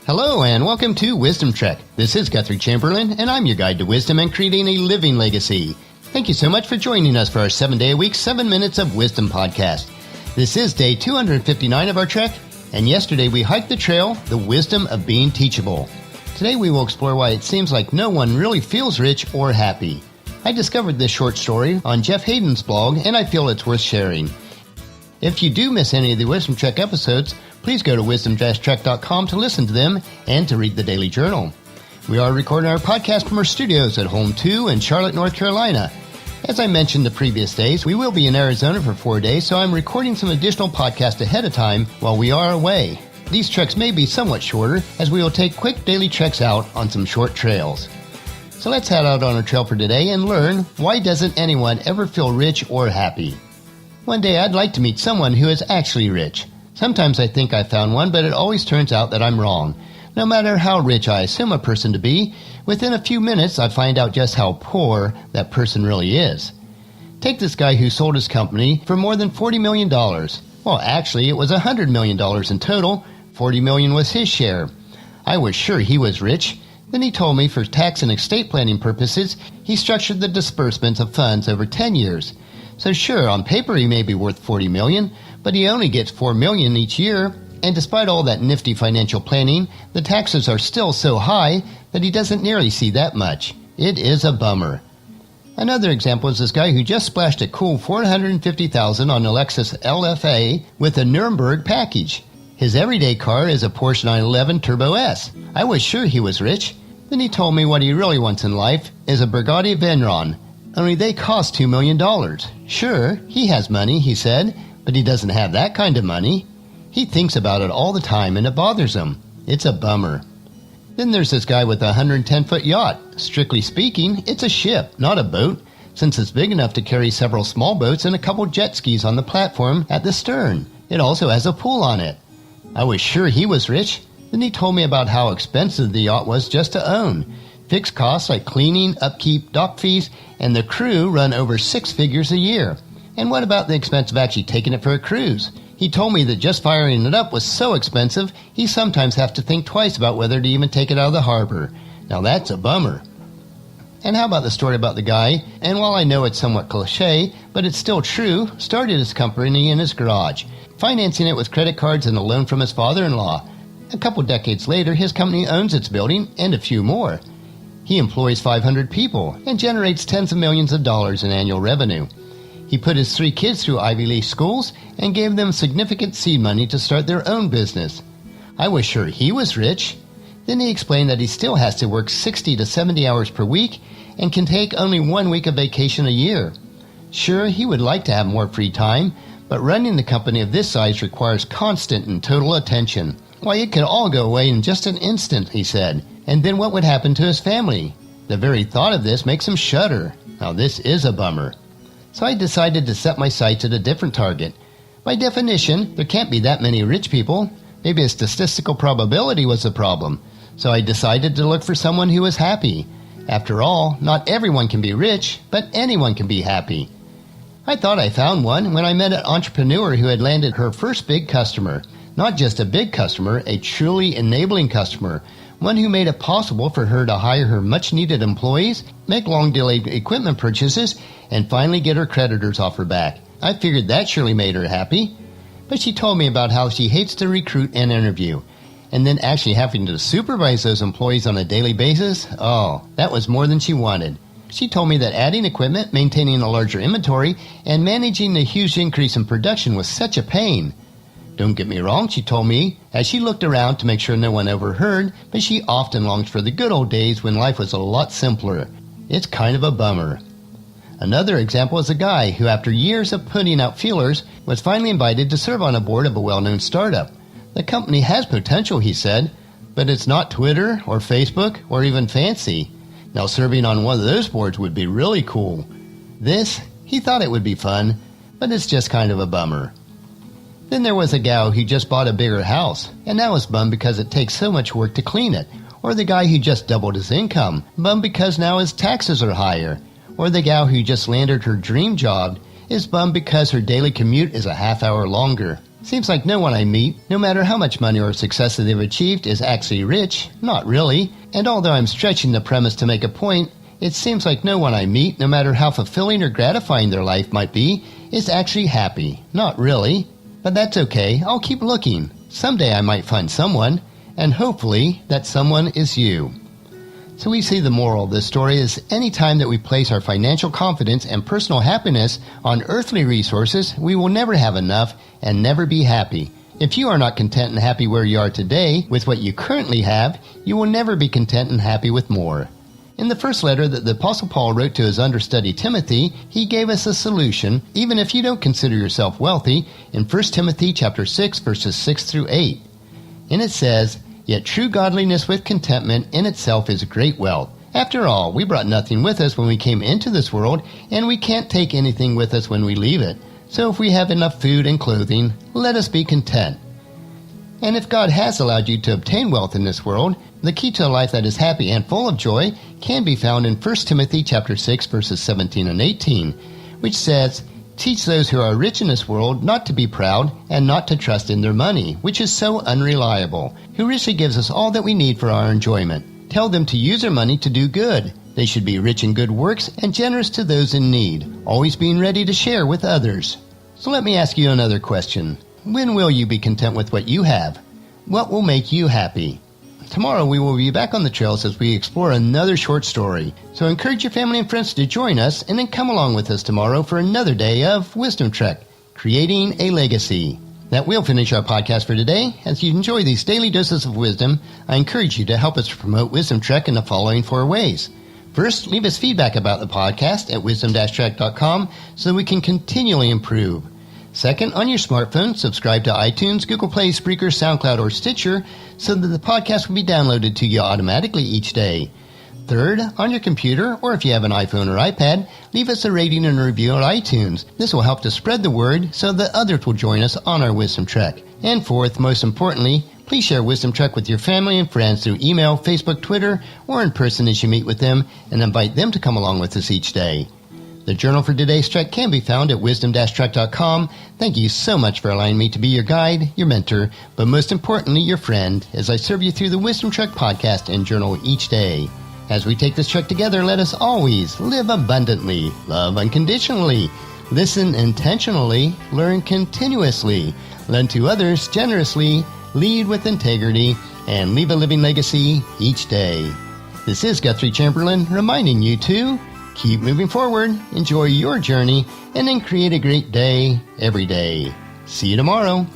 Hello and welcome to Wisdom Trek. This is Guthrie Chamberlain and I'm your guide to wisdom and creating a living legacy. Thank you so much for joining us for our 7-day-a-week 7 Minutes of Wisdom podcast. This is day 259 of our trek, and yesterday we hiked the trail, The Wisdom of Being Teachable. Today we will explore why it seems like no one really feels rich or happy. I discovered this short story on Jeff Hayden's blog and I feel it's worth sharing. If you do miss any of the Wisdom Trek episodes, please go to wisdom-trek.com to listen to them and to read the daily journal. We are recording our podcast from our studios at Home 2 in Charlotte, North Carolina. As I mentioned the previous days, we will be in Arizona for 4 days, so I'm recording some additional podcasts ahead of time while we are away. These treks may be somewhat shorter, as we will take quick daily treks out on some short trails. So let's head out on our trail for today and learn, why doesn't anyone ever feel rich or happy? One day I'd like to meet someone who is actually rich. Sometimes I think I found one, but it always turns out that I'm wrong. No matter how rich I assume a person to be, within a few minutes I find out just how poor that person really is. Take this guy who sold his company for more than $40 million. Well, actually, it was $100 million in total. $40 million was his share. I was sure he was rich. Then he told me for tax and estate planning purposes, he structured the disbursements of funds over 10 years. So sure, on paper he may be worth $40 million, but he only gets $4 million each year, and despite all that nifty financial planning, the taxes are still so high that he doesn't nearly see that much. It is a bummer. Another example is this guy who just splashed a cool $450,000 on a Lexus LFA with a Nuremberg package. His everyday car is a Porsche 911 Turbo S. I was sure he was rich. Then he told me what he really wants in life is a Bugatti Veyron. Only they cost $2 million. Sure, he has money, he said, but he doesn't have that kind of money. He thinks about it all the time and it bothers him. It's a bummer. Then there's this guy with a 110-foot yacht. Strictly speaking, it's a ship, not a boat, since it's big enough to carry several small boats and a couple jet skis on the platform at the stern. It also has a pool on it. I was sure he was rich. Then he told me about how expensive the yacht was just to own. Fixed costs like cleaning, upkeep, dock fees, and the crew run over 6 figures a year. And what about the expense of actually taking it for a cruise? He told me that just firing it up was so expensive, he sometimes has to think twice about whether to even take it out of the harbor. Now that's a bummer. And how about the story about the guy, and while I know it's somewhat cliche, but it's still true, started his company in his garage, financing it with credit cards and a loan from his father-in-law. A couple decades later, his company owns its building and a few more. He employs 500 people and generates tens of millions of dollars in annual revenue. He put his 3 kids through Ivy League schools and gave them significant seed money to start their own business. I was sure he was rich. Then he explained that he still has to work 60 to 70 hours per week and can take only 1 week of vacation a year. Sure, he would like to have more free time, but running the company of this size requires constant and total attention. Why, it could all go away in just an instant, he said. And then what would happen to his family? The very thought of this makes him shudder. Now this is a bummer. So I decided to set my sights at a different target. By definition, there can't be that many rich people. Maybe a statistical probability was the problem. So I decided to look for someone who was happy. After all, not everyone can be rich, but anyone can be happy. I thought I found one when I met an entrepreneur who had landed her first big customer. Not just a big customer, a truly enabling customer. One who made it possible for her to hire her much-needed employees, make long-delayed equipment purchases, and finally get her creditors off her back. I figured that surely made her happy. But she told me about how she hates to recruit and interview. And then actually having to supervise those employees on a daily basis, oh, that was more than she wanted. She told me that adding equipment, maintaining a larger inventory, and managing the huge increase in production was such a pain. Don't get me wrong, she told me, as she looked around to make sure no one overheard, but she often longs for the good old days when life was a lot simpler. It's kind of a bummer. Another example is a guy who, after years of putting out feelers, was finally invited to serve on a board of a well-known startup. The company has potential, he said, but it's not Twitter or Facebook or even fancy. Now serving on one of those boards would be really cool. He thought it would be fun, but it's just kind of a bummer. Then there was a gal who just bought a bigger house, and now is bummed because it takes so much work to clean it. Or the guy who just doubled his income, bummed because now his taxes are higher. Or the gal who just landed her dream job is bummed because her daily commute is a half hour longer. Seems like no one I meet, no matter how much money or success they've achieved, is actually rich. Not really. And although I'm stretching the premise to make a point, it seems like no one I meet, no matter how fulfilling or gratifying their life might be, is actually happy. Not really. But that's okay. I'll keep looking. Someday I might find someone, and hopefully that someone is you. So we see the moral of this story is any time that we place our financial confidence and personal happiness on earthly resources, we will never have enough and never be happy. If you are not content and happy where you are today with what you currently have, you will never be content and happy with more. In the first letter that the Apostle Paul wrote to his understudy Timothy, he gave us a solution, even if you don't consider yourself wealthy, in 1 Timothy chapter 6, verses 6 through 8. And it says, "Yet true godliness with contentment in itself is great wealth. After all, we brought nothing with us when we came into this world, and we can't take anything with us when we leave it. So if we have enough food and clothing, let us be content." And if God has allowed you to obtain wealth in this world, the key to a life that is happy and full of joy can be found in 1 Timothy chapter 6, verses 17 and 18, which says, "Teach those who are rich in this world not to be proud and not to trust in their money, which is so unreliable, who richly gives us all that we need for our enjoyment. Tell them to use their money to do good. They should be rich in good works and generous to those in need, always being ready to share with others." So let me ask you another question. When will you be content with what you have? What will make you happy? Tomorrow we will be back on the trails as we explore another short story. So encourage your family and friends to join us and then come along with us tomorrow for another day of Wisdom Trek, Creating a Legacy. That will finish our podcast for today. As you enjoy these daily doses of wisdom, I encourage you to help us promote Wisdom Trek in the following 4 ways. First, leave us feedback about the podcast at wisdom-trek.com so we can continually improve. Second, on your smartphone, subscribe to iTunes, Google Play, Spreaker, SoundCloud, or Stitcher so that the podcast will be downloaded to you automatically each day. Third, on your computer, or if you have an iPhone or iPad, leave us a rating and a review on iTunes. This will help to spread the word so that others will join us on our Wisdom Trek. And fourth, most importantly, please share Wisdom Trek with your family and friends through email, Facebook, Twitter, or in person as you meet with them, and invite them to come along with us each day. The journal for today's trek can be found at wisdom-trek.com. Thank you so much for allowing me to be your guide, your mentor, but most importantly, your friend, as I serve you through the Wisdom Trek podcast and journal each day. As we take this trek together, let us always live abundantly, love unconditionally, listen intentionally, learn continuously, lend to others generously, lead with integrity, and leave a living legacy each day. This is Guthrie Chamberlain reminding you to keep moving forward, enjoy your journey, and then create a great day every day. See you tomorrow.